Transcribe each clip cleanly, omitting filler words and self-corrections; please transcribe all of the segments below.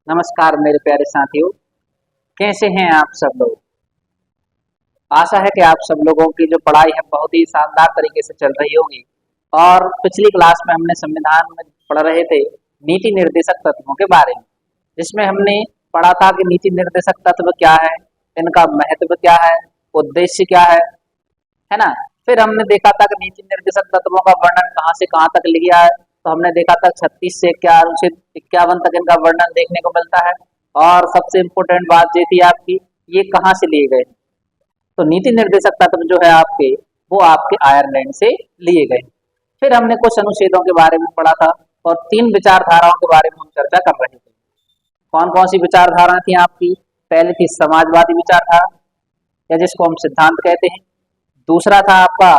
नमस्कार मेरे प्यारे साथियों, कैसे हैं आप सब लोग। आशा है कि आप सब लोगों की जो पढ़ाई है बहुत ही शानदार तरीके से चल रही होगी। और पिछली क्लास में हमने संविधान में पढ़ रहे थे नीति निर्देशक तत्वों के बारे में, जिसमें हमने पढ़ा था कि नीति निर्देशक तत्व क्या है, इनका महत्व क्या है, उद्देश्य क्या है ना। फिर हमने देखा था कि नीति निर्देशक तत्वों का वर्णन कहाँ से कहाँ तक लिया है। तो हमने देखा था 36 से अनुच्छेद 51 तक इनका वर्णन देखने को मिलता है। और सबसे इम्पोर्टेंट बात ये थी आपकी, ये कहाँ से लिए गए। तो नीति निर्देशक तत्व जो है आपके, वो आपके आयरलैंड से लिए गए। फिर हमने कुछ अनुच्छेदों के बारे में पढ़ा था और 3 विचारधाराओं के बारे में हम चर्चा कर रहे थे। कौन कौन सी विचारधारा थी आपकी। पहली थी समाजवादी विचारधारा, या जिसको हम सिद्धांत कहते हैं। दूसरा था आपका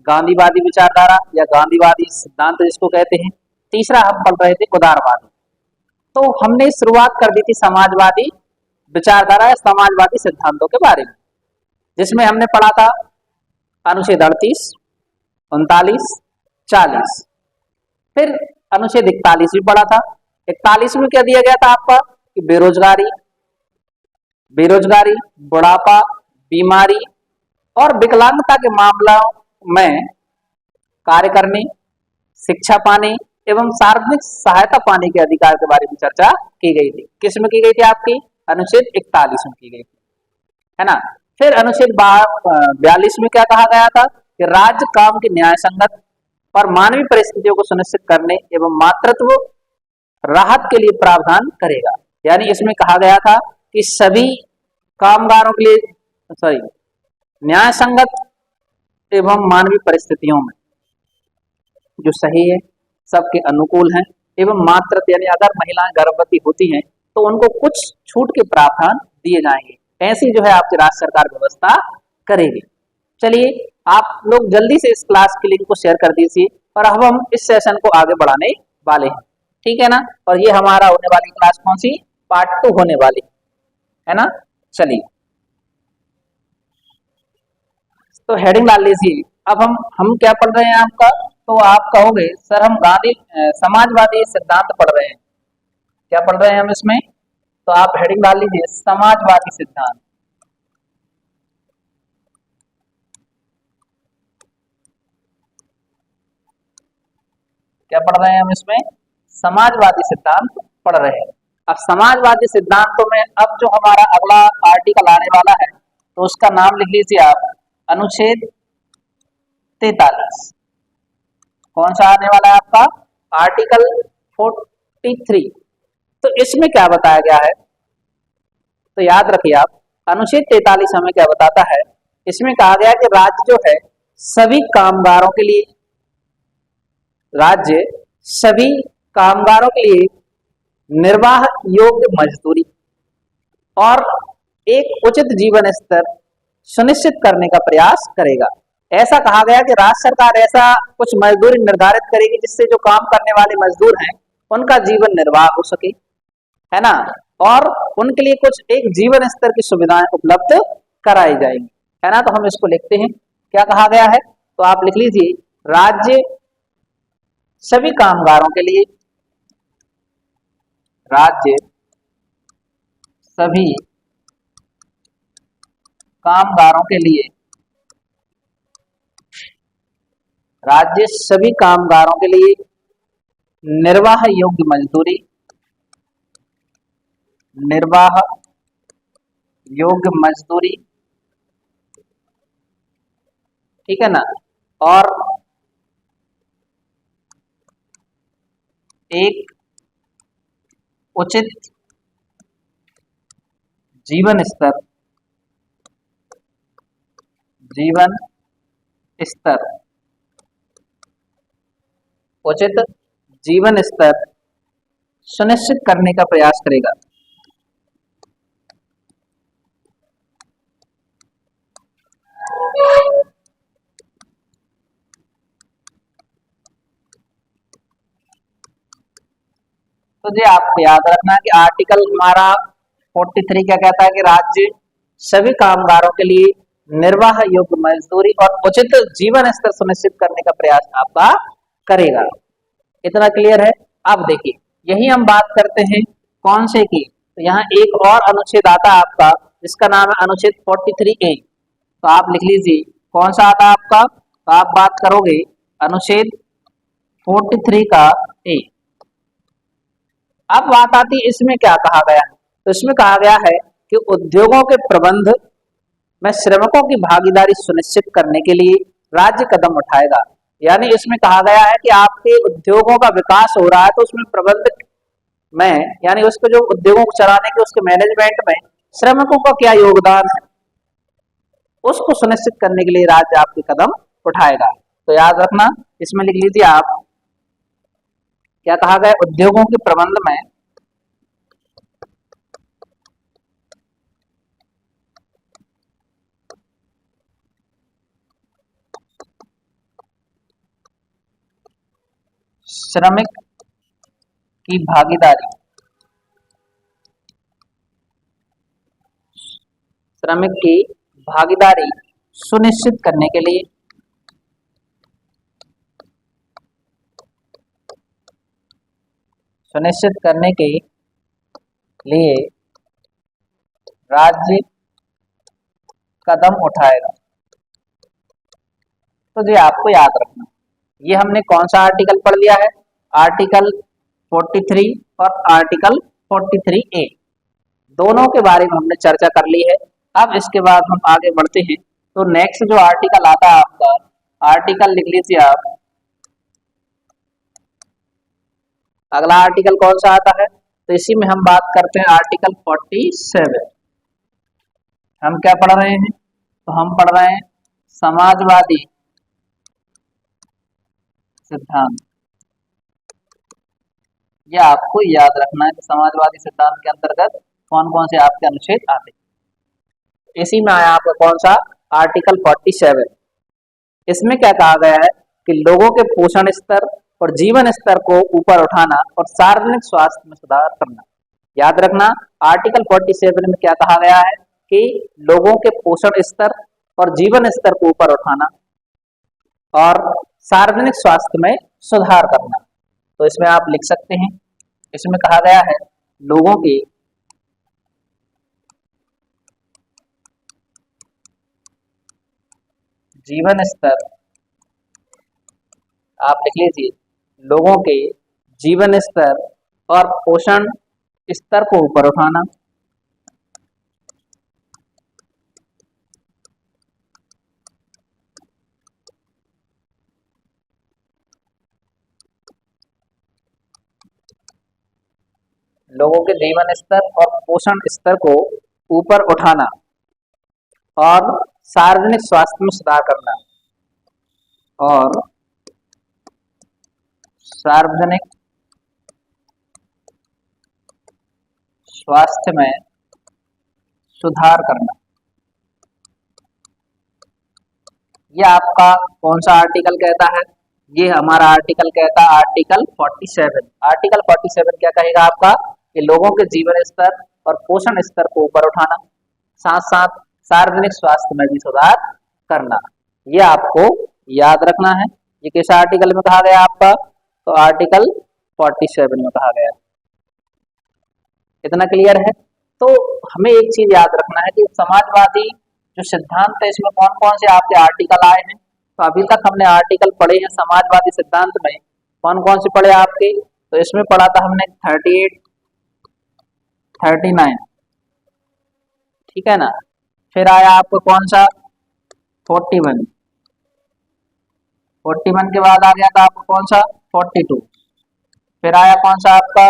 गांधीवादी विचारधारा या गांधीवादी सिद्धांत जिसको कहते हैं। तीसरा हम पढ़ रहे थे उदारवादी। तो हमने शुरुआत कर दी थी समाजवादी विचारधारा या समाजवादी सिद्धांतों के बारे में, जिसमें हमने पढ़ा था अनुच्छेद 38, 39, 40। फिर अनुच्छेद 41 भी पढ़ा था। 41 में क्या दिया गया था आपका कि बेरोजगारी, बुढ़ापा, बीमारी और विकलांगता के मामलों में कार्य करने, शिक्षा पाने एवं सार्वजनिक सहायता पाने के अधिकार के बारे में चर्चा की गई थी। किस में की गई थी आपकी, अनुच्छेद 41 में की गई थी, है ना। फिर अनुच्छेद 42 में क्या कहा गया था कि राज्य काम के न्याय संगत और मानवीय परिस्थितियों को सुनिश्चित करने एवं मातृत्व राहत के लिए प्रावधान करेगा। यानी इसमें कहा गया था कि सभी कामगारों के लिए न्याय संगत एवं मानवीय परिस्थितियों में जो सही है, सबके अनुकूल है एवं मातृत्व यानी अगर महिलाएं गर्भवती होती हैं तो उनको कुछ छूट के प्रावधान दिए जाएंगे। ऐसी जो है आपकी राज्य सरकार व्यवस्था करेगी। चलिए आप लोग जल्दी से इस क्लास के लिंक को शेयर कर दीजिए और अब हम इस सेशन को आगे बढ़ाने वाले हैं, ठीक है ना। और ये हमारा होने वाली क्लास कौन सी, पार्ट 2 होने वाली है ना। चलिए तो हेडिंग डाल लीजिए। अब हम क्या पढ़ रहे हैं आपका, तो आप कहोगे सर हम समाजवादी सिद्धांत पढ़ रहे हैं। क्या पढ़ रहे हैं हम इसमें, तो आप हेडिंग डाल लीजिए समाजवादी सिद्धांत। क्या पढ़ रहे हैं हम इसमें, समाजवादी सिद्धांत पढ़ रहे हैं। अब समाजवादी सिद्धांतों में अब जो हमारा अगला आर्टिकल आने वाला है तो उसका नाम लिख लीजिए आप, अनुच्छेद 43। कौन सा आने वाला है आपका, आर्टिकल 43। तो इसमें क्या बताया गया है, तो याद रखिए आप, अनुच्छेद 43 हमें क्या बताता है। इसमें कहा गया कि राज्य जो है सभी कामगारों के लिए, राज्य सभी कामगारों के लिए निर्वाह योग्य मजदूरी और एक उचित जीवन स्तर सुनिश्चित करने का प्रयास करेगा। ऐसा कहा गया कि राज्य सरकार ऐसा कुछ मजदूरी निर्धारित करेगी जिससे जो काम करने वाले मजदूर हैं उनका जीवन निर्वाह हो सके, है ना। और उनके लिए कुछ एक जीवन स्तर की सुविधाएं उपलब्ध कराई जाएंगी, है ना। तो हम इसको लिखते हैं, क्या कहा गया है, तो आप लिख लीजिए राज्य सभी कामगारों के लिए, राज्य सभी कामगारों के लिए, राज्य सभी कामगारों के लिए निर्वाह योग्य मजदूरी, निर्वाह योग्य मजदूरी, ठीक है ना, और एक उचित जीवन स्तर, उचित जीवन स्तर सुनिश्चित करने का प्रयास करेगा। तो जी आपको याद रखना कि आर्टिकल हमारा 43 क्या कहता है कि राज्य सभी कामगारों के लिए निर्वाह योग्य मजदूरी और उचित जीवन स्तर सुनिश्चित करने का प्रयास आपका करेगा। इतना क्लियर है। अब देखिए यही हम बात करते हैं कौन से की, तो यहाँ एक और अनुच्छेद आता है आपका, जिसका नाम है अनुच्छेद 43A। तो आप लिख लीजिए कौन सा आता है आपका, तो आप बात करोगे अनुच्छेद 43 का ए। अब बात आती है इसमें क्या कहा गया है, तो इसमें कहा गया है कि उद्योगों के प्रबंध में श्रमिकों की भागीदारी सुनिश्चित करने के लिए राज्य कदम उठाएगा। यानी इसमें कहा गया है कि आपके उद्योगों का विकास हो रहा है, तो उसमें प्रबंध में, यानी उसको जो उद्योगों को चलाने के उसके मैनेजमेंट में श्रमिकों का क्या योगदान है, उसको सुनिश्चित करने के लिए राज्य आपके कदम उठाएगा। तो याद रखना, इसमें लिख लीजिए आप, क्या कहा गया, उद्योगों के प्रबंध में श्रमिक की भागीदारी, श्रमिक की भागीदारी सुनिश्चित करने के लिए, सुनिश्चित करने के लिए राज्य कदम उठाएगा। तो जी आपको याद रखना, ये हमने कौन सा आर्टिकल पढ़ लिया है, आर्टिकल 43 और आर्टिकल 43A, दोनों के बारे में हमने चर्चा कर ली है। अब इसके बाद हम आगे बढ़ते हैं। तो नेक्स्ट जो आर्टिकल आता है आपका, आर्टिकल लिख लीजिए आप, अगला आर्टिकल कौन सा आता है, तो इसी में हम बात करते हैं आर्टिकल 47। हम क्या पढ़ रहे हैं, तो हम पढ़ रहे हैं समाजवादी सिद्धांत। ये आपको याद रखना है कि समाजवादी सिद्धांत के अंतर्गत कौन कौन से आपके अनुच्छेद आते हैं। इसी में आया आपका कौन सा, आर्टिकल 47। इसमें क्या कहा गया है कि लोगों के पोषण स्तर और जीवन स्तर को ऊपर उठाना और सार्वजनिक स्वास्थ्य में सुधार करना। याद रखना, आर्टिकल 47 में क्या कहा गया है कि लोगों के पोषण स्तर और जीवन स्तर को ऊपर उठाना और सार्वजनिक स्वास्थ्य में सुधार करना। तो इसमें आप लिख सकते हैं, इसमें कहा गया है लोगों के जीवन स्तर, आप लिख लीजिए लोगों के जीवन स्तर और पोषण स्तर को ऊपर उठाना, लोगों के जीवन स्तर और पोषण स्तर को ऊपर उठाना और सार्वजनिक स्वास्थ्य में सुधार करना, और सार्वजनिक स्वास्थ्य में सुधार करना। ये आपका कौन सा आर्टिकल कहता है, ये हमारा आर्टिकल कहता है आर्टिकल 47। आर्टिकल 47 क्या कहेगा आपका, कि लोगों के जीवन स्तर और पोषण स्तर को ऊपर उठाना, साथ साथ सार्वजनिक स्वास्थ्य में भी सुधार करना। ये आपको याद रखना है। ये किस आर्टिकल में कहा गया आपका, तो आर्टिकल 47 में कहा गया। इतना क्लियर है। तो हमें एक चीज याद रखना है कि समाजवादी जो सिद्धांत है, इसमें कौन कौन से आपके आर्टिकल आए हैं। तो अभी तक हमने आर्टिकल पढ़े हैं समाजवादी सिद्धांत में, कौन कौन से पढ़े आपके, तो इसमें पढ़ा था हमने 38, 39, ठीक है ना। फिर आया आपको कौन सा, 41, 41 के बाद आ गया था आपको कौन सा, 42, फिर आया कौन सा आपका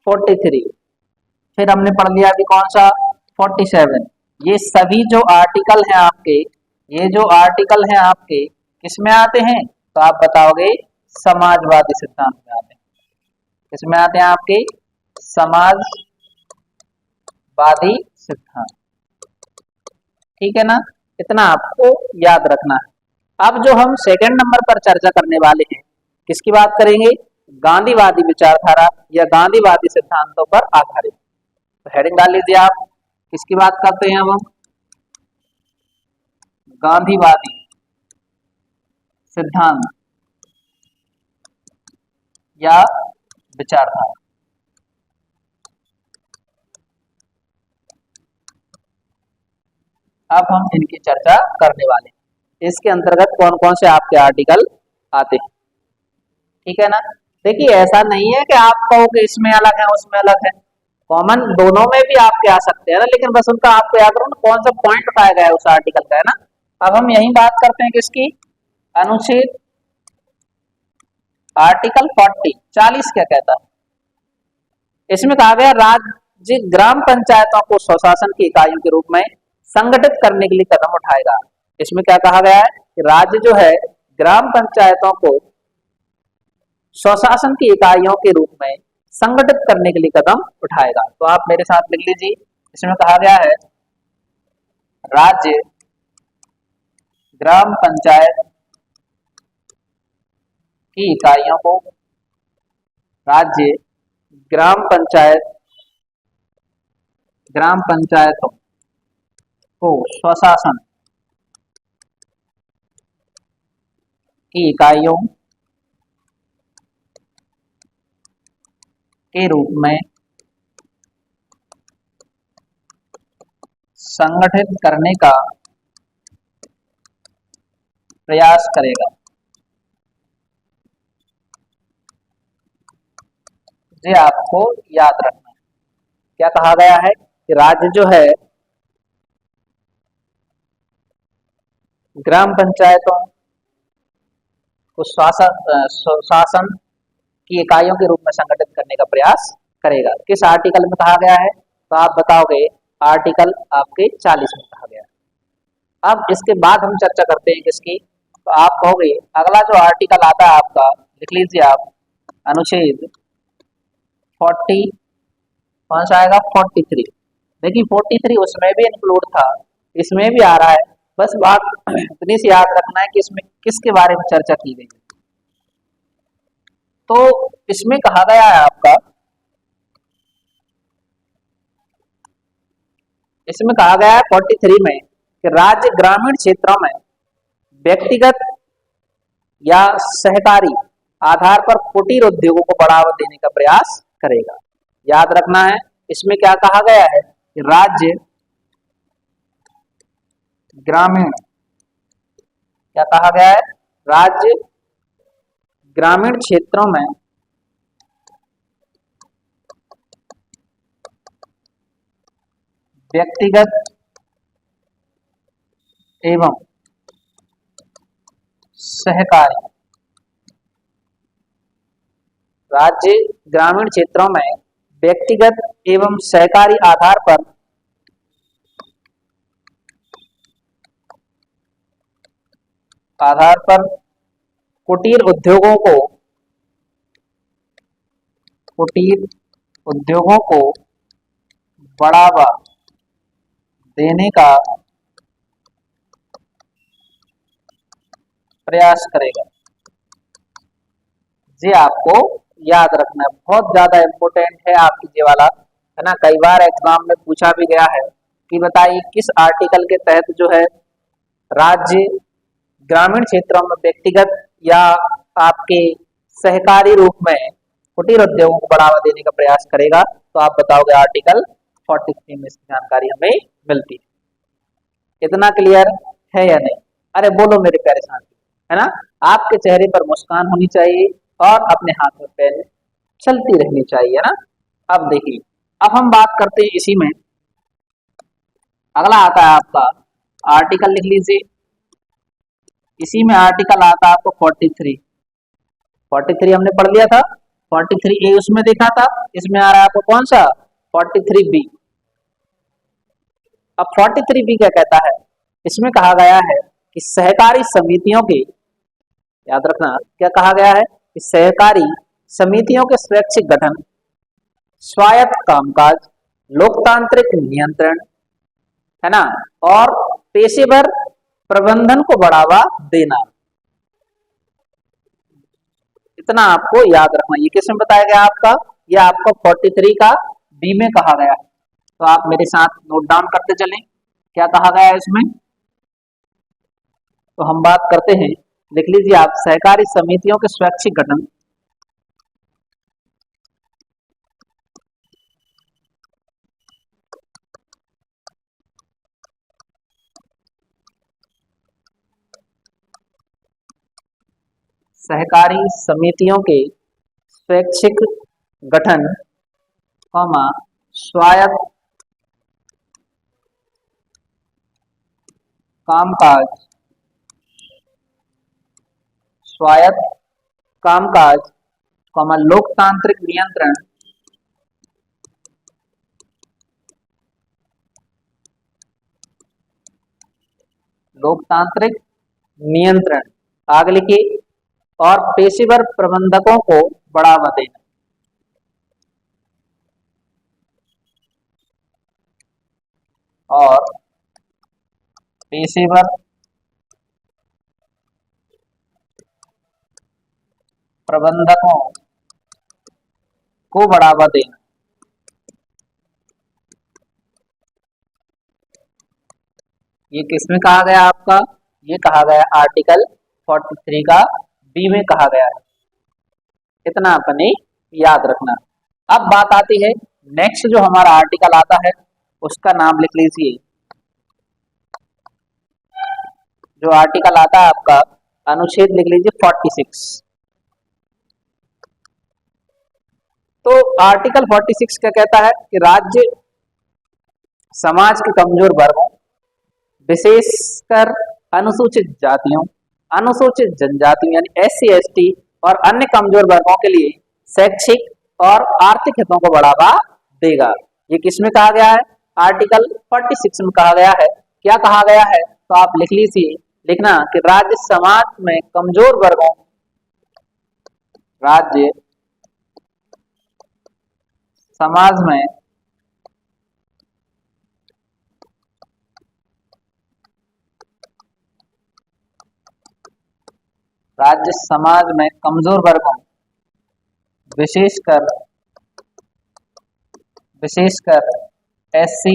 43, फिर हमने पढ़ लिया अभी कौन सा 47। ये सभी जो आर्टिकल हैं आपके, ये जो आर्टिकल हैं आपके किसमें आते हैं, तो आप बताओगे समाजवादी सिद्धांत में आते हैं। किसमें आते हैं आपके, समाजवादी सिद्धांत, ठीक है ना। इतना आपको याद रखना है। अब जो हम सेकंड नंबर पर चर्चा करने वाले हैं, किसकी बात करेंगे, गांधीवादी विचारधारा या गांधीवादी सिद्धांतों पर आधारित। तो हेडिंग डाल लीजिए आप, किसकी बात करते हैं हम, गांधीवादी सिद्धांत या विचारधारा। अब हम इनकी चर्चा करने वाले हैं। इसके अंतर्गत कौन कौन से आपके आर्टिकल आते हैं, ठीक है ना। देखिए ऐसा नहीं है कि आप कहो कि इसमें अलग है उसमें अलग है, कॉमन दोनों में भी आपके आ सकते हैं ना, लेकिन बस उनका आपको याद करो कौन सा पॉइंट उठाया गया है उस आर्टिकल का, है ना। अब हम यही बात करते हैं किसकी, अनुच्छेद आर्टिकल 40 क्या कहता है। इसमें कहा गया राज्य ग्राम पंचायतों को स्वशासन की इकाइयों के रूप में संगठित करने के लिए कदम उठाएगा। इसमें क्या कहा गया है कि राज्य जो है ग्राम पंचायतों को स्वशासन की इकाइयों के रूप में संगठित करने के लिए कदम उठाएगा। तो आप मेरे साथ लिख लीजिए, इसमें कहा गया है राज्य ग्राम पंचायत की इकाइयों को, राज्य ग्राम पंचायतों को स्वशासन की इकाइयों के रूप में संगठित करने का प्रयास करेगा। ये आपको याद रखना है। क्या कहा गया है कि राज्य जो है ग्राम पंचायतों को शासन की इकाइयों के रूप में संगठित करने का प्रयास करेगा। किस आर्टिकल में कहा गया है, तो आप बताओगे आर्टिकल आपके 40 में कहा गया है। अब इसके बाद हम चर्चा करते हैं किसकी, तो आप कहोगे अगला जो आर्टिकल आता है आपका, लिख लीजिए आप, अनुच्छेद 40, कौन सा आएगा 43। देखिए 43 उसमें भी इंक्लूड था, इसमें भी आ रहा है, बस बात इतनी सी याद रखना है कि इसमें किसके बारे में चर्चा की गई। तो इसमें कहा गया है आपका, इसमें कहा गया है 43 में कि राज्य ग्रामीण क्षेत्रों में व्यक्तिगत या सहकारी आधार पर कुटीर उद्योगों को बढ़ावा देने का प्रयास करेगा। याद रखना है, इसमें क्या कहा गया है कि राज्य ग्रामीण, क्या कहा गया है, राज्य ग्रामीण क्षेत्रों में व्यक्तिगत एवं सहकारी, राज्य ग्रामीण क्षेत्रों में व्यक्तिगत एवं सहकारी आधार पर कुटीर उद्योगों को बढ़ावा देने का प्रयास करेगा। ये आपको याद रखना है, बहुत ज्यादा इंपॉर्टेंट है आपकी ये वाला, है ना। कई बार एग्जाम में पूछा भी गया है कि बताइए किस आर्टिकल के तहत जो है राज्य ग्रामीण क्षेत्रों में व्यक्तिगत या आपके सहकारी रूप में कुटीर उद्योगों को बढ़ावा देने का प्रयास करेगा। तो आप बताओगे आर्टिकल 43 में इसकी जानकारी हमें मिलती है। इतना क्लियर है या नहीं? अरे बोलो मेरे प्यारे साथी, है ना। आपके चेहरे पर मुस्कान होनी चाहिए और अपने हाथ में पेन चलती रहनी चाहिए, है ना। अब देखिए, अब हम बात करते हैं इसी में, अगला आता है आपका आर्टिकल, लिख लीजिए, इसी में आर्टिकल आता है आपको 43 हमने पढ़ लिया था, 43A उसमें देखा था, इसमें आ रहा है आपको कौन सा 43B। अब 43B क्या कहता है, इसमें कहा गया है कि सहकारी समितियों के, याद रखना क्या कहा गया है कि सहकारी समितियों के स्वैच्छिक गठन, स्वायत्त कामकाज, लोकतांत्रिक नियंत्रण, है ना, और पेशेवर प्रबंधन को बढ़ावा देना। इतना आपको याद रखना। ये किसमें बताया गया आपका, ये आपको 43 का बी में कहा गया है। तो आप मेरे साथ नोट डाउन करते चलें क्या कहा गया है इसमें। तो हम बात करते हैं, लिख लीजिए आप, सहकारी समितियों के स्वैच्छिक गठन, सहकारी समितियों के स्वैच्छिक गठन, स्वायत्त कामकाज, स्वायत्त कामकाज, लोकतांत्रिक नियंत्रण, लोकतांत्रिक नियंत्रण, आगे लिखिए, और पेशेवर प्रबंधकों को बढ़ावा देना। और पेशेवर प्रबंधकों को बढ़ावा देना। ये किसमें कहा गया आपका? ये कहा गया आर्टिकल 43 का बी में कहा गया है। इतना अपने याद रखना। अब बात आती है नेक्स्ट जो हमारा आर्टिकल आता है उसका नाम लिख लीजिए। जो आर्टिकल आता है आपका अनुच्छेद लिख लीजिए 46। तो आर्टिकल 46 क्या कहता है कि राज्य समाज के कमजोर वर्गों, विशेषकर अनुसूचित जातियों, अनुसूचित जनजातियों यानी SC ST और अन्य कमजोर वर्गों के लिए शैक्षिक और आर्थिक हितों को बढ़ावा देगा। ये किसमें कहा गया है? आर्टिकल 46 में कहा गया है। क्या कहा गया है? तो आप लिख लीजिए, लिखना कि राज्य समाज में कमजोर वर्गों, राज्य समाज में कमजोर वर्गों, विशेषकर SC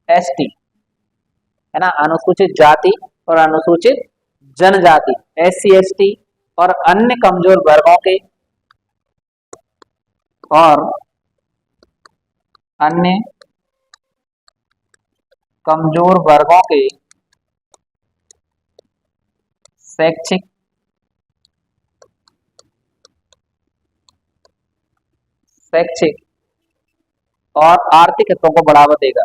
ST है ना, अनुसूचित जाति और अनुसूचित जनजाति, SC ST और अन्य कमजोर वर्गों के शैक्षिक और आर्थिक हितों को बढ़ावा देगा।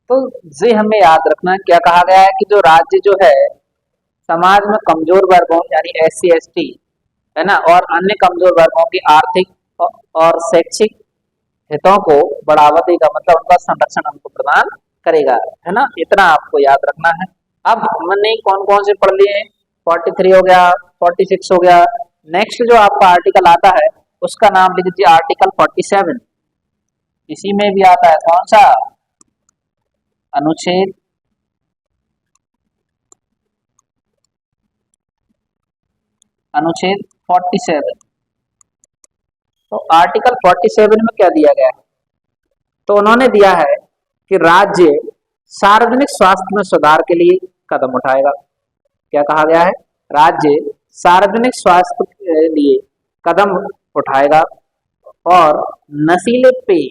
तो ये हमें याद रखना क्या कहा गया है कि जो राज्य जो है समाज में कमजोर वर्गों यानी SC ST है ना और अन्य कमजोर वर्गों की आर्थिक और शैक्षिक हितों को बढ़ावा देगा, मतलब उनका संरक्षण उनको प्रदान करेगा, है ना। इतना आपको याद रखना है। अब हमने कौन कौन से पढ़ लिए? 43 हो गया, 46 हो गया। नेक्स्ट जो आपका आर्टिकल आता है उसका नाम लिख दीजिए आर्टिकल 47। इसी में भी आता है कौन सा? अनुच्छेद 47। तो आर्टिकल 47 में क्या दिया गया है? तो उन्होंने दिया है कि राज्य सार्वजनिक स्वास्थ्य में सुधार के लिए कदम उठाएगा। क्या कहा गया है? राज्य सार्वजनिक स्वास्थ्य के लिए कदम उठाएगा और नशीले पेय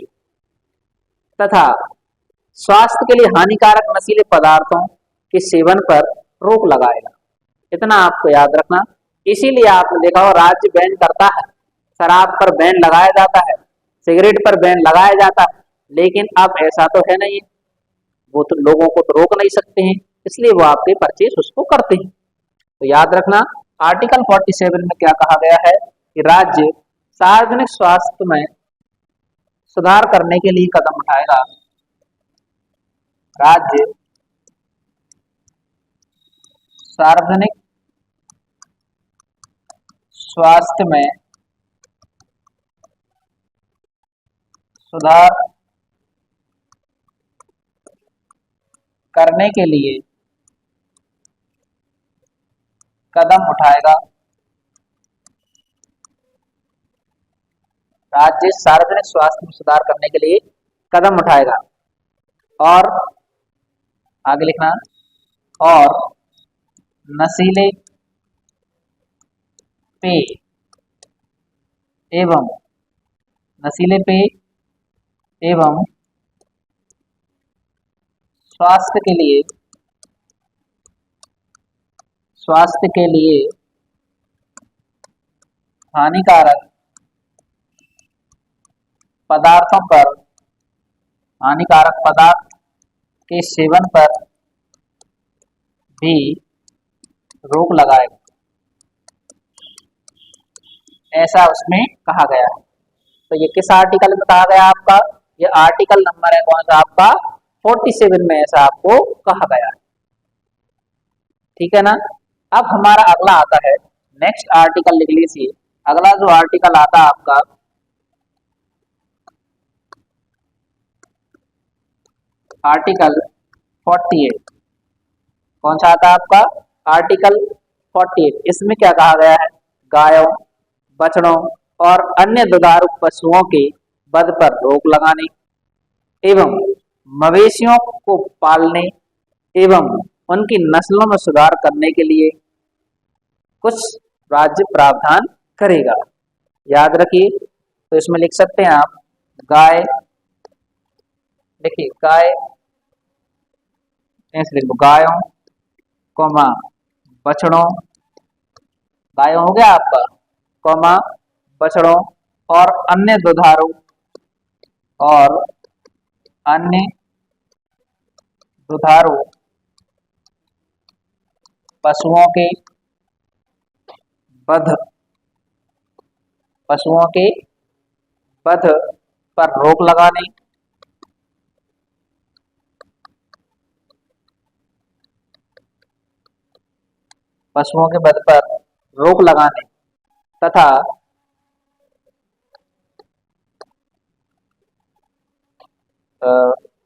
तथा स्वास्थ्य के लिए हानिकारक नशीले पदार्थों के सेवन पर रोक लगाएगा। इतना आपको याद रखना। इसीलिए आपने देखा हो राज्य बैन करता है, शराब पर बैन लगाया जाता है, सिगरेट पर बैन लगाया जाता है, लेकिन अब ऐसा तो है नहीं, वो तो लोगों को तो रोक नहीं सकते हैं, इसलिए वो आपके परचेस उसको करते हैं। तो याद रखना आर्टिकल 47 में क्या कहा गया है कि राज्य सार्वजनिक स्वास्थ्य में सुधार करने के लिए कदम उठाएगा। राज्य सार्वजनिक स्वास्थ्य में सुधार करने के लिए कदम उठाएगा। राज्य सार्वजनिक स्वास्थ्य में सुधार करने के लिए कदम उठाएगा और आगे लिखना और नशीले पेय एवं नशीले पेय एवं स्वास्थ्य के लिए हानिकारक पदार्थों पर हानिकारक पदार्थ के सेवन पर भी रोक लगाएगा, ऐसा उसमें कहा गया है। तो ये किस आर्टिकल में कहा गया आपका? ये आर्टिकल नंबर है कौन सा आपका? 47 में ऐसा आपको कहा गया है। ठीक है ना। अब हमारा अगला आता है, नेक्स्ट आर्टिकल लिख लीजिए। अगला जो आर्टिकल आता है आपका आर्टिकल 48। कौन सा आता है आपका? आर्टिकल 48। इसमें क्या कहा गया है? गायों, बछड़ों और अन्य दुधारू पशुओं के वध पर रोक लगाने एवं मवेशियों को पालने एवं उनकी नस्लों में सुधार करने के लिए कुछ राज्य प्रावधान करेगा। याद रखिए। तो इसमें लिख सकते हैं आप गाय, देखिए गाय, ऐसे लिख लो गायों कौमा बछड़ों, गायों हो गया आपका, कौमा बछड़ों और अन्य दुधारू पशुओं के वध पर रोक लगाने तथा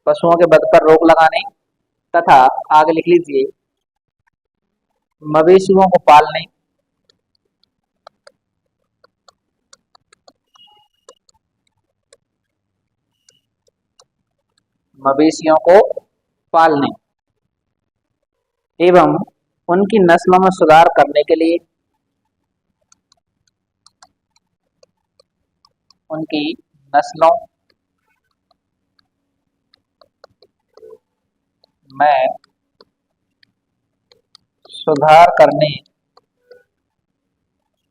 पशुओं के वध पर रोक लगाने तथा आगे लिख लीजिए मवेशियों को पालने एवं उनकी नस्लों में सुधार करने के लिए उनकी नस्लों में सुधार करने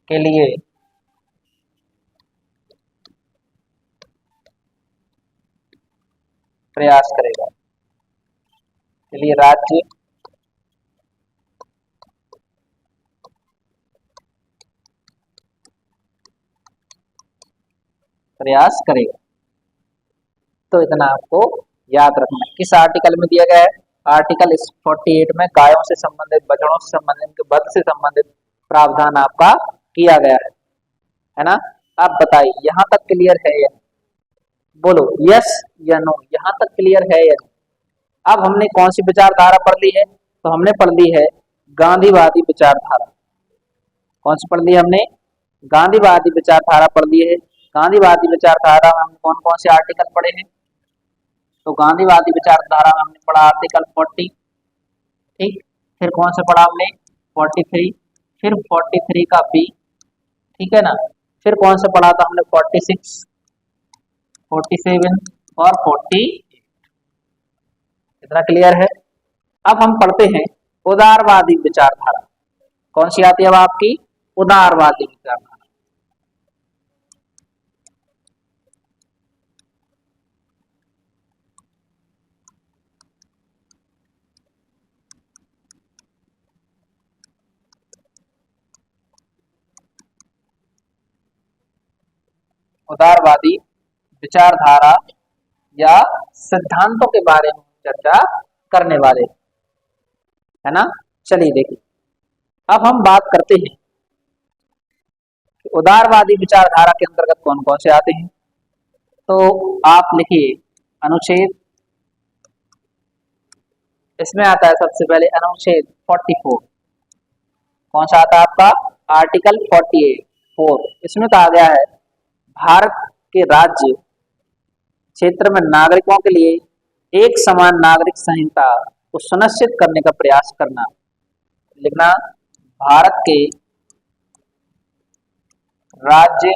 के लिए प्रयास करेगा। चलिए राज्य प्रयास करेगा। तो इतना आपको याद रखना है। किस आर्टिकल में दिया गया है? आर्टिकल 48 में गायों से संबंधित, बछड़ों से संबंधित, उनके वध से संबंधित प्रावधान आपका किया गया है ना। आप बताइए यहाँ तक क्लियर है या? बोलो यस या नो, यहाँ तक क्लियर है या? अब हमने कौन सी विचारधारा पढ़ ली है? तो हमने पढ़ ली है गांधीवादी विचारधारा। कौन सी पढ़ ली हमने? गांधीवादी विचारधारा पढ़ ली है। गांधीवादी विचारधारा में हम कौन कौन से आर्टिकल पढ़े हैं? तो गांधीवादी विचारधारा में हमने पढ़ा आर्टिकल 40, ठीक। फिर कौन सा पढ़ा हमने? 43, फिर 43 का बी, ठीक है ना। फिर कौन सा पढ़ा था हमने? 46, 47 और 48। इतना क्लियर है। अब हम पढ़ते हैं उदारवादी विचारधारा। कौन सी आती है अब आपकी? उदारवादी विचारधारा। उदारवादी विचारधारा या सिद्धांतों के बारे में चर्चा करने वाले, है ना। चलिए देखिए, अब हम बात करते हैं कि उदारवादी विचारधारा के अंतर्गत कौन कौन से आते हैं। तो आप लिखिए अनुच्छेद, इसमें आता है सबसे पहले अनुच्छेद 44। कौन सा आता है आपका? आर्टिकल 48। इसमें कहा गया है भारत के राज्य क्षेत्र में नागरिकों के लिए एक समान नागरिक संहिता को सुनिश्चित करने का प्रयास करना। लिखना भारत के राज्य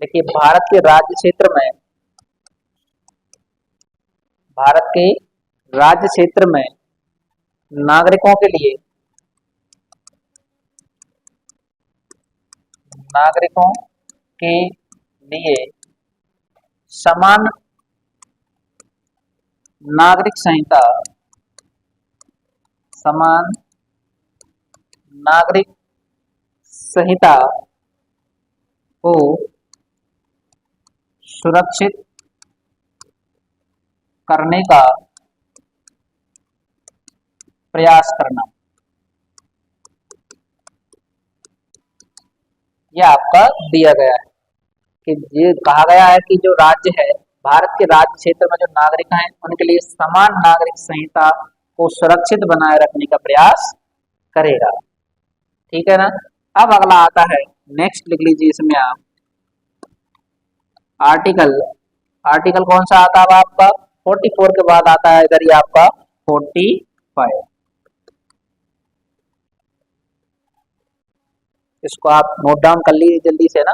देखिए, भारत के राज्य क्षेत्र में नागरिकों के लिए नागरिकों के लिए समान नागरिक संहिता समान नागरिक संहिता को सुरक्षित करने का प्रयास करना, यह आपका दिया गया है कि ये कहा गया है कि जो राज्य है, भारत के राज्य क्षेत्र में जो नागरिक हैं उनके लिए समान नागरिक संहिता को सुरक्षित बनाए रखने का प्रयास करेगा। ठीक है ना। अब अगला आता है, नेक्स्ट लिख लीजिए इसमें आप आर्टिकल। आर्टिकल कौन सा आता है आपका? 44 के बाद आता है इधर ही आपका 45। इसको आप नोट डाउन कर लीजिए जल्दी से ना।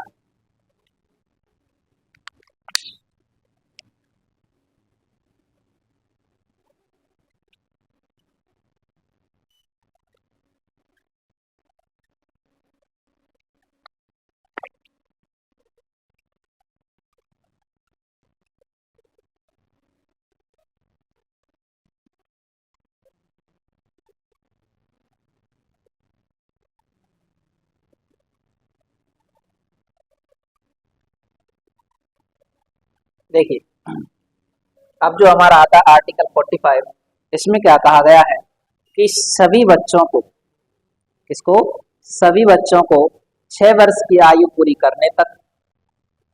देखिए, अब जो हमारा आता है आर्टिकल 45, इसमें क्या कहा गया है कि सभी बच्चों को, किसको? सभी बच्चों को 6 वर्ष की आयु पूरी करने तक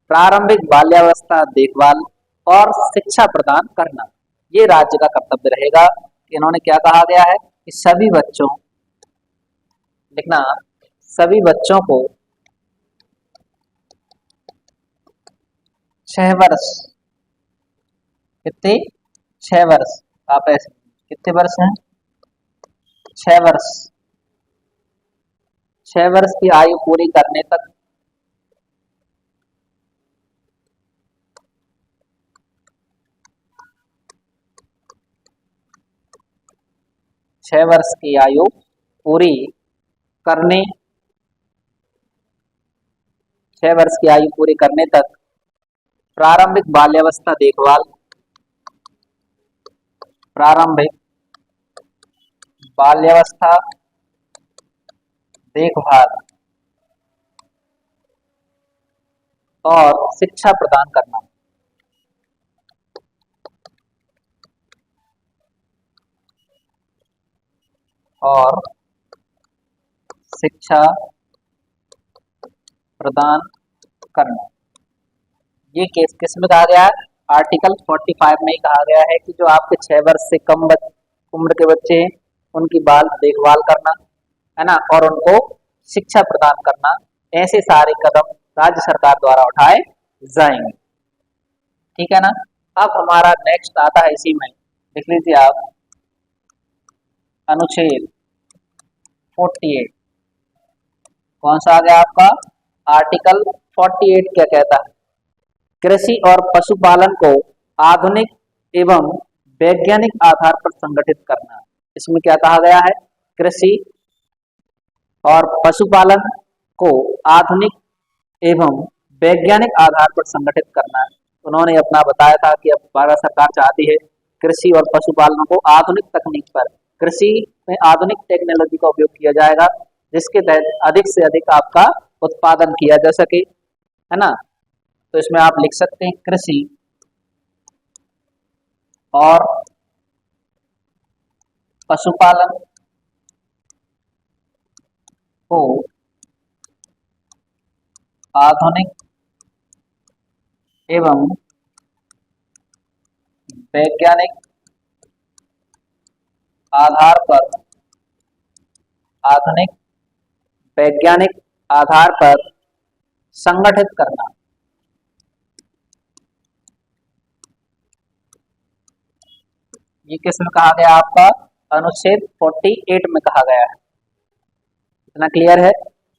प्रारंभिक बाल्यावस्था देखभाल और शिक्षा प्रदान करना, ये राज्य का कर्तव्य रहेगा। इन्होंने क्या कहा गया है कि सभी बच्चों, लिखना, सभी बच्चों को 6 वर्ष, कितने? 6 वर्ष, आप ऐसे कितने वर्ष हैं? 6 वर्ष, 6 वर्ष की आयु पूरी करने तक 6 वर्ष की आयु पूरी करने 6 वर्ष की आयु पूरी करने तक प्रारंभिक बाल्यावस्था देखभाल, प्रारंभिक बाल्यावस्था देखभाल और शिक्षा प्रदान करना, और शिक्षा प्रदान करना, ये केस किस में कहा गया है? आर्टिकल 45 में ही कहा गया है कि जो आपके 6 वर्ष से कम उम्र के बच्चे हैं उनकी बाल देखभाल करना है ना, और उनको शिक्षा प्रदान करना, ऐसे सारे कदम राज्य सरकार द्वारा उठाए जाएंगे। ठीक है ना। अब हमारा नेक्स्ट आता है, इसी में लिख लीजिए आप अनुच्छेद 48। कौन सा आ गया आपका? आर्टिकल 48 क्या कहता है? कृषि और पशुपालन को आधुनिक एवं वैज्ञानिक आधार पर संगठित करना। इसमें क्या कहा गया है? कृषि और पशुपालन को आधुनिक एवं वैज्ञानिक आधार पर संगठित करना। उन्होंने अपना बताया था कि अब भारत सरकार चाहती है कृषि और पशुपालन को आधुनिक तकनीक पर, कृषि में आधुनिक टेक्नोलॉजी का उपयोग किया जाएगा जिसके तहत अधिक से अधिक आपका उत्पादन किया जा सके, है ना। तो इसमें आप लिख सकते हैं कृषि और पशुपालन को आधुनिक एवं वैज्ञानिक आधार पर, आधुनिक वैज्ञानिक आधार पर संगठित करना। ये किस में कहा गया आपका? अनुच्छेद 48 में कहा गया है। इतना क्लियर है।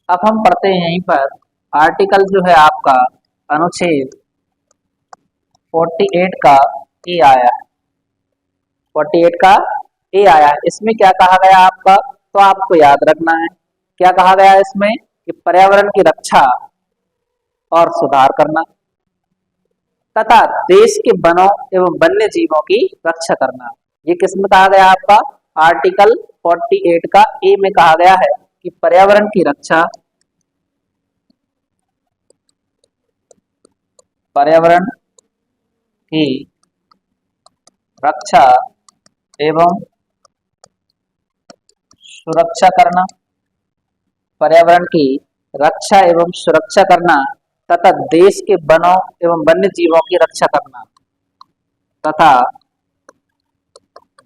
अब हम पढ़ते हैं यहीं पर आर्टिकल जो है आपका अनुच्छेद 48 का ए आया है। 48 का ए आया है। इसमें क्या कहा गया आपका, तो आपको याद रखना है क्या कहा गया है इसमें कि पर्यावरण की रक्षा और सुधार करना तथा देश के वनों एवं वन्य जीवों की रक्षा करना। ये किसमें कहा गया आपका, आर्टिकल 48 का ए में कहा गया है कि पर्यावरण की रक्षा, पर्यावरण की रक्षा एवं सुरक्षा करना, पर्यावरण की रक्षा एवं सुरक्षा करना तथा देश के वनों एवं वन्य जीवों की रक्षा करना तथा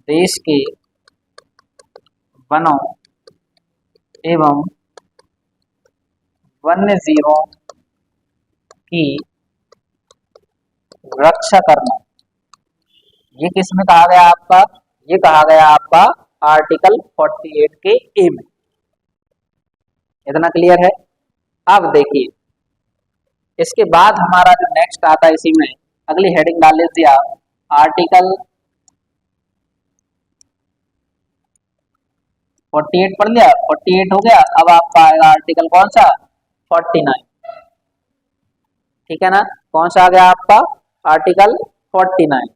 देश के वनों एवं वन्य जीवों की रक्षा करना। ये किसमें कहा गया आपका, ये कहा गया आपका आर्टिकल 48 के ए में। इतना क्लियर है। अब देखिए इसके बाद हमारा जो नेक्स्ट आता है, इसी में अगली हेडिंग डाल लीजिए आप, आर्टिकल 48 पढ़ लिया, 48 हो गया। अब आपका आएगा आर्टिकल कौन सा, 49। ठीक है ना, कौन सा आ गया आपका, आर्टिकल 49।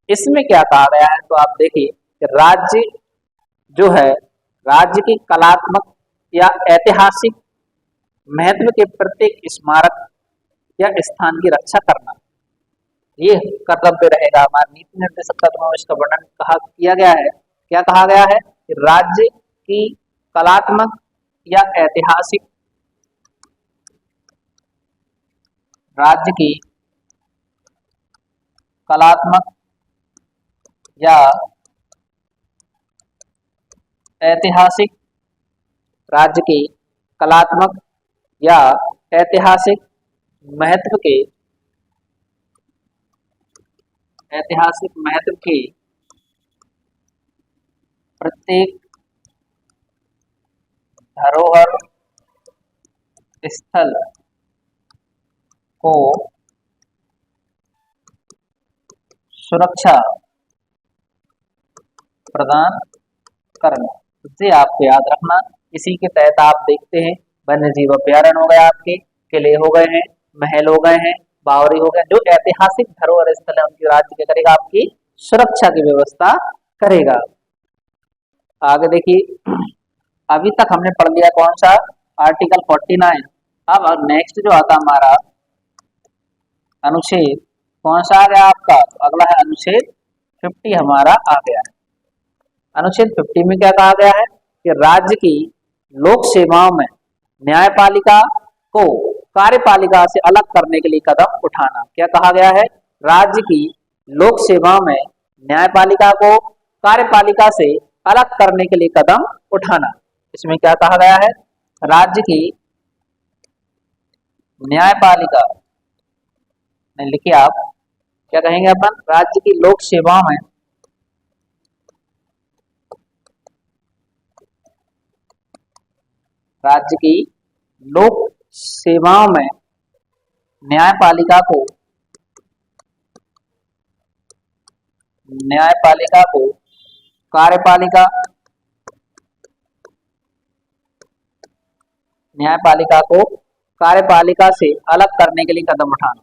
इसमें क्या कहा गया है, तो आप देखिए कि राज्य जो है, राज्य की कलात्मक या ऐतिहासिक महत्व के प्रत्येक स्मारक या स्थान की रक्षा करना, ये कर्तव्य रहेगा। हमारे नीति निर्देशक तत्वों में इसका वर्णन कहा किया गया है। क्या कहा गया है कि राज्य की कलात्मक या ऐतिहासिक, राज्य की कलात्मक या ऐतिहासिक, राज्य की कलात्मक या ऐतिहासिक महत्व के, ऐतिहासिक महत्व के प्रत्येक धरोहर स्थल को सुरक्षा प्रदान करना। इसे आपको याद रखना। इसी के तहत आप देखते हैं वन्य जीव अभ्यारण्य हो गए, आपके किले हो गए हैं, महल हो गए हैं, बावरी हो गए, जो ऐतिहासिक धरोहर स्थल है उनकी राज्य क्या करेगा, आपकी सुरक्षा की व्यवस्था करेगा। आगे देखिए अभी तक हमने पढ़ लिया कौन सा, आर्टिकल 49। अब नेक्स्ट जो आता हमारा अनुच्छेद कौन सा आ गया आपका, तो अगला है अनुच्छेद 50 हमारा आ गया है। अनुच्छेद 50 में क्या कहा गया है कि राज्य की लोक सेवाओं में न्यायपालिका को कार्यपालिका से अलग करने के लिए कदम उठाना। क्या कहा गया है, राज्य की लोक सेवाओं में न्यायपालिका को कार्यपालिका से अलग करने के लिए कदम उठाना। इसमें क्या कहा गया है, राज्य की न्यायपालिका नहीं लिखिए आप, क्या कहेंगे अपन, राज्य की लोक सेवाओं में राज्य की लोक सेवाओं में न्यायपालिका को कार्यपालिका न्यायपालिका को कार्यपालिका से अलग करने के लिए कदम उठाना।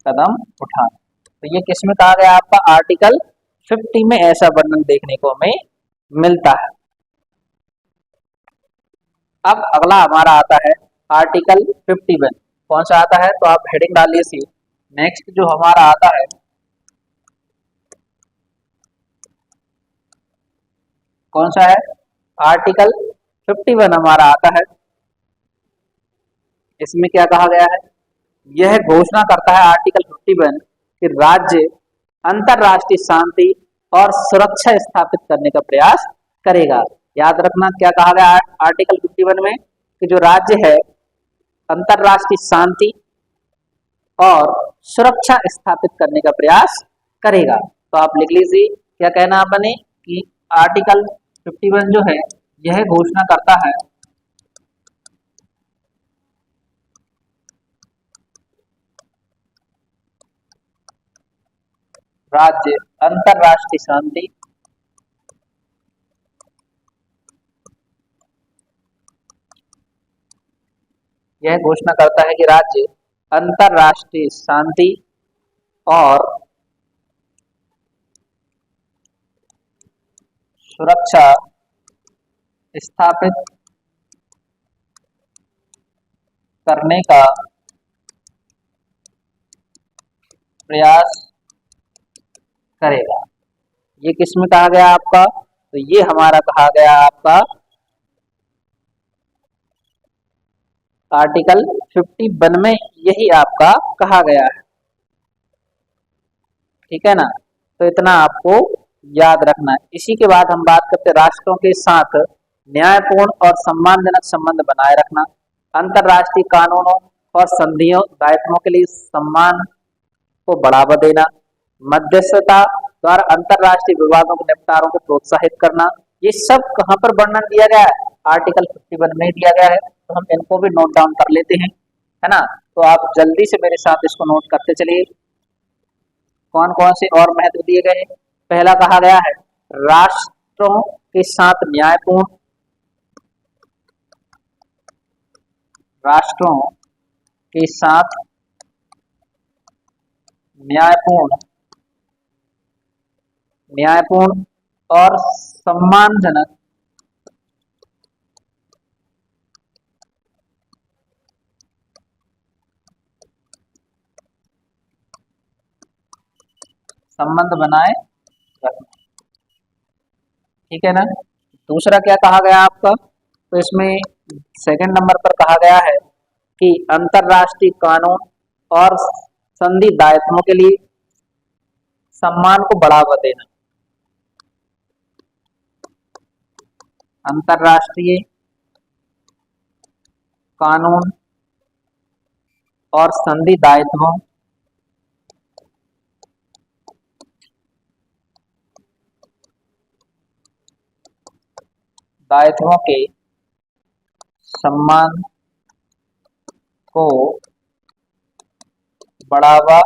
कदम उठाना, तो ये किसमें कहा गया आपका, आर्टिकल 50 में ऐसा वर्णन देखने को हमें मिलता है। अब अगला हमारा आता है आर्टिकल 51। कौन सा आता है, तो आप हेडिंग डाल लीजिए। नेक्स्ट जो हमारा आता है कौन सा है, आर्टिकल 51 हमारा आता है। इसमें क्या कहा गया है, यह घोषणा करता है आर्टिकल 51 कि राज्य अंतरराष्ट्रीय शांति और सुरक्षा स्थापित करने का प्रयास करेगा। याद रखना क्या कहा गया आर्टिकल 51 में कि जो राज्य है अंतरराष्ट्रीय शांति और सुरक्षा स्थापित करने का प्रयास करेगा। तो आप लिख लीजिए क्या कहना आपने कि आर्टिकल 51 जो है यह घोषणा करता है राज्य अंतरराष्ट्रीय शांति यह घोषणा करता है कि राज्य अंतरराष्ट्रीय शांति और सुरक्षा स्थापित करने का प्रयास करेगा। ये किसमें कहा गया आपका? तो ये हमारा कहा गया आपका आर्टिकल 51 में यही आपका कहा गया है। ठीक है ना? तो इतना आपको याद रखना है। इसी के बाद हम बात करते हैं राष्ट्रों के साथ न्यायपूर्ण और सम्मानजनक संबंध बनाए रखना, अंतरराष्ट्रीय कानूनों और संधियों दायित्वों के लिए सम्मान को बढ़ावा देना, मध्यस्थता द्वारा अंतरराष्ट्रीय विवादों के निपटारों को प्रोत्साहित करना। ये सब कहाँ पर वर्णन दिया गया है? आर्टिकल 51 में दिया गया है। तो हम इनको भी नोट डाउन कर लेते हैं, है ना? तो आप जल्दी से मेरे साथ इसको नोट करते चलिए। कौन कौन से और महत्व दिए गए हैं? पहला कहा गया है राष्ट्रों के साथ राष्ट्रों के साथ न्यायपूर्ण और सम्मानजनक संबंध बनाए रखना। ठीक है ना? दूसरा क्या कहा गया आपका? तो इसमें सेकंड नंबर पर कहा गया है कि अंतरराष्ट्रीय कानून और संधि दायित्वों के लिए सम्मान को बढ़ावा देना। अंतरराष्ट्रीय कानून और संधि दायित्वों के सम्मान को बढ़ावा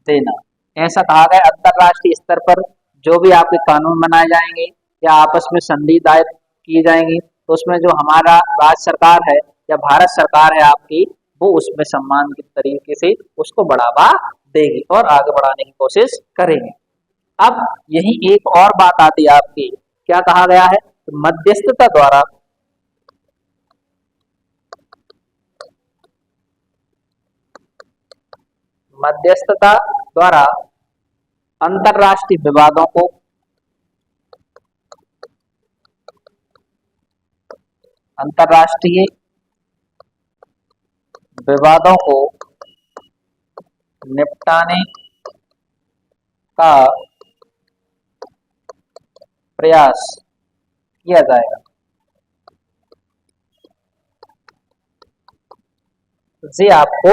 देना। ऐसा कहा गया अंतरराष्ट्रीय स्तर पर जो भी आपके कानून बनाए जाएंगे या आपस में संधि दायर की जाएंगी तो उसमें जो हमारा राज्य सरकार है या भारत सरकार है आपकी, वो उसमें सम्मान के तरीके से उसको बढ़ावा देगी और आगे बढ़ाने की कोशिश करेंगे। अब यही एक और बात आती है आपकी, क्या कहा गया है? मध्यस्थता द्वारा अंतरराष्ट्रीय विवादों को निपटाने का प्रयास किया जाएगा। जी आपको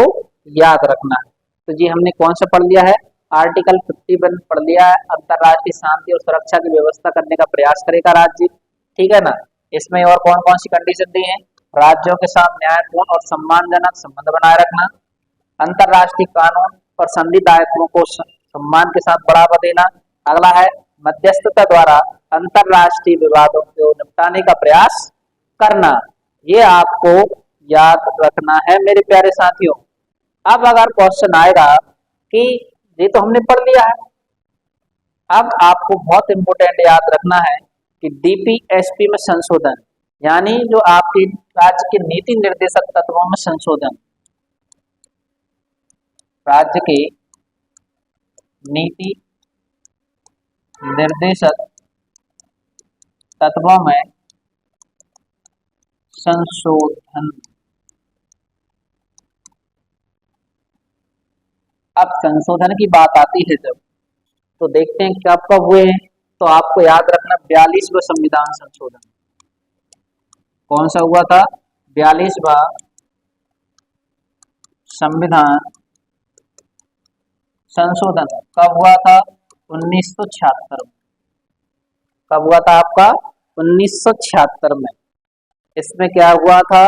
याद रखना है। तो जी हमने कौन सा पढ़ लिया है? आर्टिकल 51 पढ़ लिया है। अंतरराष्ट्रीय शांति और सुरक्षा की व्यवस्था करने का प्रयास करेगा राज्य। ठीक है ना? इसमें और कौन कौन सी कंडीशन दी है? राज्यों के साथ न्यायपूर्ण और सम्मानजनक संबंध बनाए रखना, अंतरराष्ट्रीय कानून और संधि दायित्वों को सम्मान के साथ बढ़ावा देना। अगला है मध्यस्थता द्वारा अंतरराष्ट्रीय विवादों को निपटाने का प्रयास करना। ये आपको याद रखना है मेरे प्यारे साथियों। अब अगर क्वेश्चन आएगा कि ये तो हमने पढ़ लिया है, अब आपको बहुत इंपोर्टेंट याद रखना है कि डीपीएसपी में संशोधन, यानी जो आपके राज्य के नीति निर्देशक तत्वों में संशोधन, राज्य के नीति निर्देशक तत्वों में संशोधन। अब संशोधन की बात आती है जब, तो देखते हैं कब कब हुए हैं। तो आपको याद रखना 42वां संविधान संशोधन। कौन सा हुआ था? 42वां संविधान संशोधन कब हुआ था? 1976 में। कब हुआ था आपका? 1976 में। इसमें क्या हुआ था?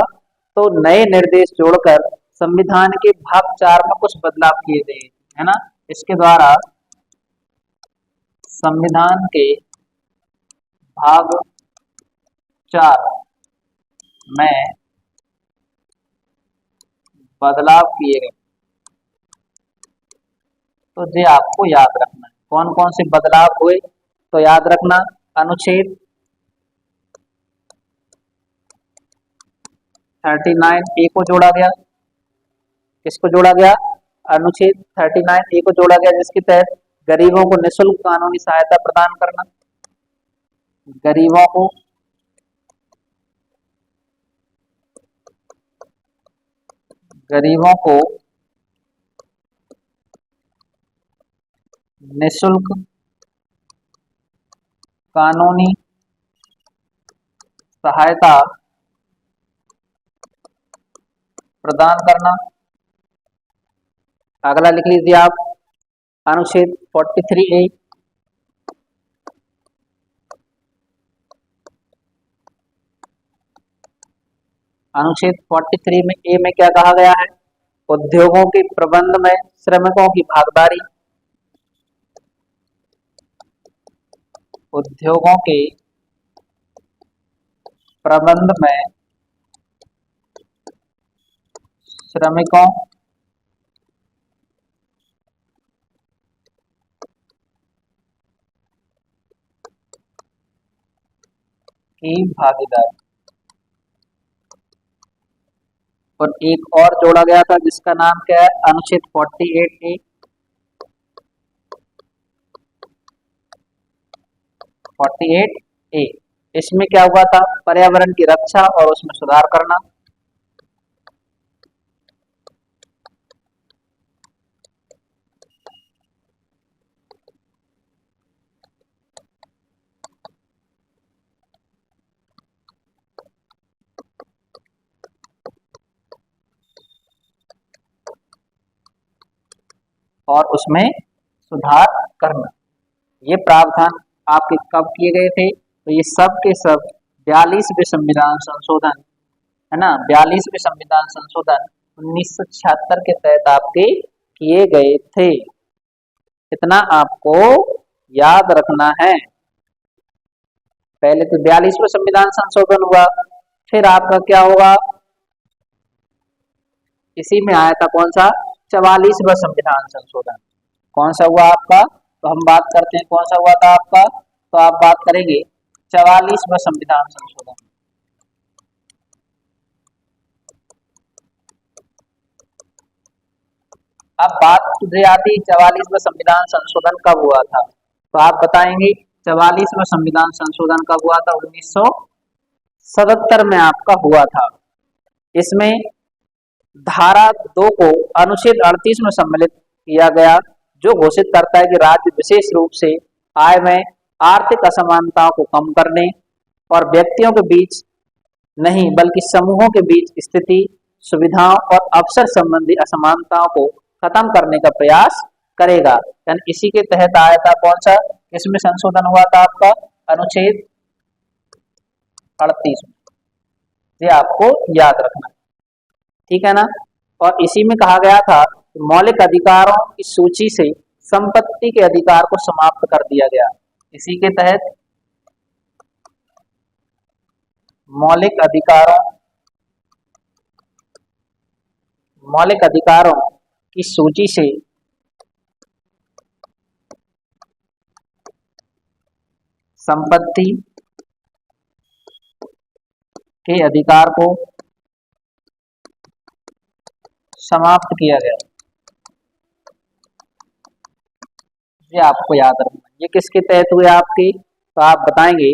तो नए निर्देश जोड़कर संविधान के भाग 4 में कुछ बदलाव किए गए, है ना। इसके द्वारा संविधान के भाग 4 में बदलाव किए गए। तो ये आपको याद रखना है कौन कौन से बदलाव हुए। तो याद रखना, अनुच्छेद 39A को जोड़ा गया। किसको जोड़ा गया? अनुच्छेद 39A को जोड़ा गया, जिसके तहत गरीबों को निःशुल्क कानूनी सहायता प्रदान करना। गरीबों को निःशुल्क कानूनी सहायता प्रदान करना। अगला लिख लीजिए आप, अनुच्छेद 43A। अनुच्छेद 43 में ए में क्या कहा गया है? उद्योगों के प्रबंध में श्रमिकों की भागीदारी। उद्योगों के प्रबंध में श्रमिकों की भागीदारी। और एक और जोड़ा गया था जिसका नाम क्या है? अनुच्छेद 48A। 48A, इसमें क्या हुआ था? पर्यावरण की रक्षा और उसमें सुधार करना। और उसमें सुधार करना। ये प्रावधान आपके कब किए गए थे? तो ये सब के सब 42वें संविधान संशोधन, है ना, 42वें संविधान संशोधन 1976 के तहत आपके किए गए थे। इतना आपको याद रखना है। पहले तो 42वां संविधान संशोधन हुआ, फिर आपका क्या होगा? इसी में आया था कौन सा? 44वां संविधान संशोधन। कौन सा हुआ आपका? तो हम बात करते हैं कौन सा हुआ था आपका। तो आप बात करेंगे 44वां संविधान संशोधन। अब बात तुझे आती 44वां संविधान संशोधन कब हुआ था? तो आप बताएंगे 44वां संविधान संशोधन कब हुआ था? 1977 में आपका हुआ था। इसमें धारा 2 को अनुच्छेद 38 में सम्मिलित किया गया, जो घोषित करता है कि राज्य विशेष रूप से आय में आर्थिक असमानताओं को कम करने और व्यक्तियों के बीच नहीं बल्कि समूहों के बीच स्थिति, सुविधाओं और अवसर संबंधी असमानताओं को खत्म करने का प्रयास करेगा। यानी इसी के तहत आया था कौन सा? इसमें संशोधन हुआ था आपका अनुच्छेद 38 में। ये आपको याद रखना है, ठीक है ना। और इसी में कहा गया था मौलिक अधिकारों की सूची से संपत्ति के अधिकार को समाप्त कर दिया गया। इसी के तहत मौलिक अधिकारों की सूची से संपत्ति के अधिकार को समाप्त किया गया। ये आपको याद रखना। ये किसके तहत हुए आपके? तो आप बताएंगे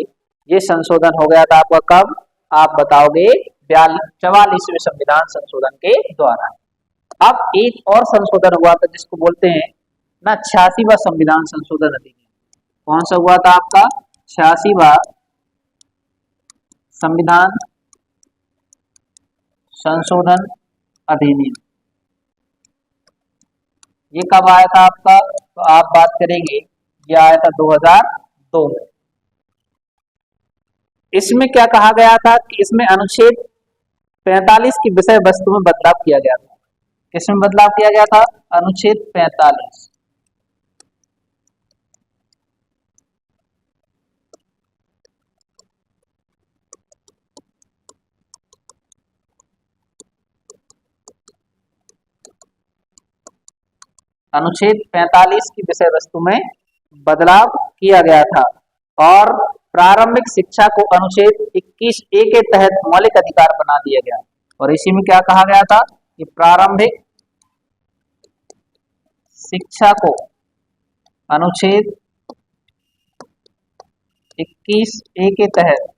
ये संशोधन हो गया था आपका कब? आप बताओगे 44वें संविधान संशोधन के द्वारा। अब एक और संशोधन हुआ था जिसको बोलते हैं ना 86वां संविधान संशोधन अधिनियम। कौन सा हुआ था आपका? 86वां संविधान संशोधन अधिनियम। ये कब आया था आपका? तो आप बात करेंगे यह आया था 2002 में। इसमें क्या कहा गया था कि इसमें अनुच्छेद 45 की विषय वस्तु में बदलाव किया गया था। किसमें बदलाव किया गया था? अनुच्छेद 45। अनुच्छेद 45 की विषय वस्तु में बदलाव किया गया था और प्रारंभिक शिक्षा को अनुच्छेद 21A के तहत मौलिक अधिकार बना दिया गया। और इसी में क्या कहा गया था कि प्रारंभिक शिक्षा को अनुच्छेद 21A के तहत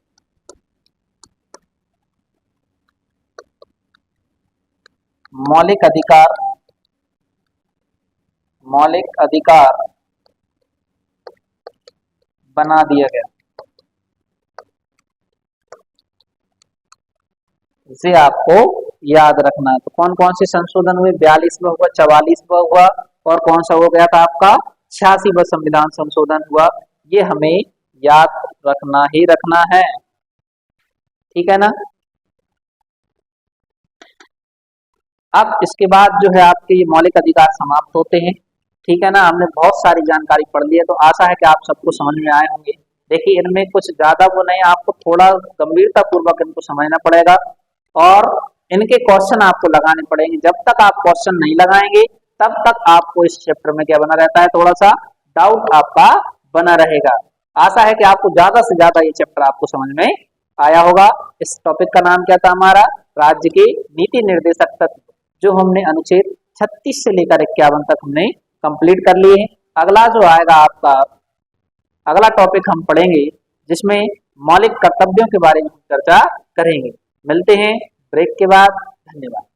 मौलिक अधिकार बना दिया गया। इसे आपको याद रखना है। तो कौन कौन से संशोधन हुए? 42वां हुआ, 44वां हुआ और कौन सा हो गया था आपका? 86वां संविधान संशोधन हुआ। ये हमें याद रखना ही रखना है, ठीक है ना। अब इसके बाद जो है आपके ये मौलिक अधिकार समाप्त होते हैं, ठीक है ना। हमने बहुत सारी जानकारी पढ़ ली है, तो आशा है कि आप सबको समझ में आए होंगे। देखिए इनमें कुछ ज्यादा वो नहीं, आपको थोड़ा गंभीरता पूर्वक इनको समझना पड़ेगा और इनके क्वेश्चन आपको लगाने पड़ेंगे। जब तक आप क्वेश्चन नहीं लगाएंगे तब तक आपको इस चैप्टर में क्या बना रहता है? थोड़ा सा डाउट आपका बना रहेगा। आशा है कि आपको ज्यादा से ज्यादा ये चैप्टर आपको समझ में आया होगा। इस टॉपिक का नाम क्या था हमारा? राज्य के नीति निर्देशक तत्व, जो हमने अनुच्छेद 36 से लेकर 51 तक हमने कंप्लीट कर लिए हैं। अगला जो आएगा आपका अगला टॉपिक हम पढ़ेंगे जिसमें मौलिक कर्तव्यों के बारे में चर्चा करेंगे। मिलते हैं ब्रेक के बाद। धन्यवाद।